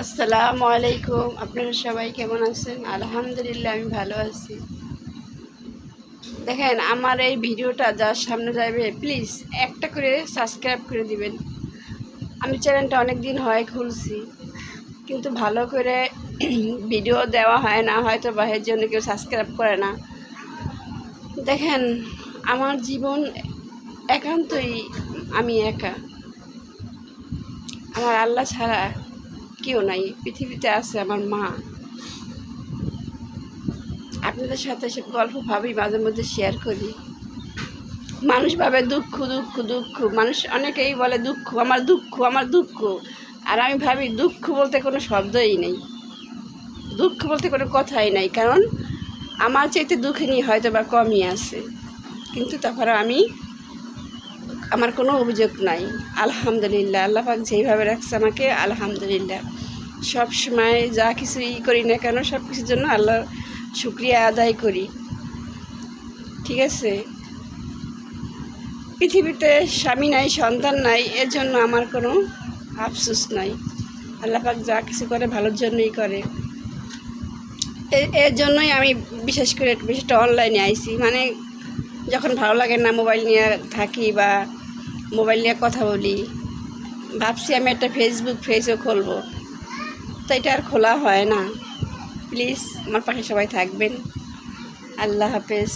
আসসালামু আলাইকুম। আপনারা সবাই কেমন আছেন? আলহামদুলিল্লাহ আমি ভালো আছি। দেখেন আমার এই ভিডিওটা যার সামনে যাবে প্লিজ একটা করে সাবস্ক্রাইব করে দিবেন। আমি চ্যানেলটা অনেক দিন হয় খুলছি, কিন্তু ভালো করে ভিডিও দেওয়া হয় না, হয়তো বা এর জন্য কেউ সাবস্ক্রাইব করে না। দেখেন আমার জীবন একান্তই আমি একা, আমার আল্লাহ ছাড়া কেউ নাই। পৃথিবীতে আছে আমার মা। আপনাদের সাথে সব গল্প ভাবি, মাঝে মধ্যে শেয়ার করি। মানুষ ভাবে দুঃখ দুঃখ দুঃখ, মানুষ অনেকেই বলে দুঃখ, আমার দুঃখ, আমার দুঃখ। আর আমি ভাবি দুঃখ বলতে কোনো শব্দই নেই, দুঃখ বলতে কোনো কথাই নাই, কারণ আমার চাইতে দুঃখিনী হয়তো বা কমই আছে। কিন্তু তারপরে আমার কোনো অভিযোগ নাই। আলহামদুলিল্লাহ, আল্লাহ পাক যেইভাবে রাখছে আমাকে, আলহামদুলিল্লাহ। সব সময় যা কিছুই করি না কেন সব কিছুর জন্য আল্লাহর শুকরিয়া আদায় করি। ঠিক আছে, পৃথিবীতে স্বামী নাই, সন্তান নাই, এর জন্য আমার কোনো আফসোস নাই। আল্লাহ পাক যা কিছু করে ভালোর জন্যই করে। এর জন্যই আমি বিশেষ করে বেশিটা অনলাইনে আইছি। মানে যখন ভালো লাগে না মোবাইল নিয়ে থাকি বা মোবাইল নিয়ে কথা বলি, ভাবছি আমি একটা পেজও খুলবো, তো এটা আর খোলা হয় না। প্লিজ আমার পাশে সবাই থাকবেন। আল্লাহ হাফেজ।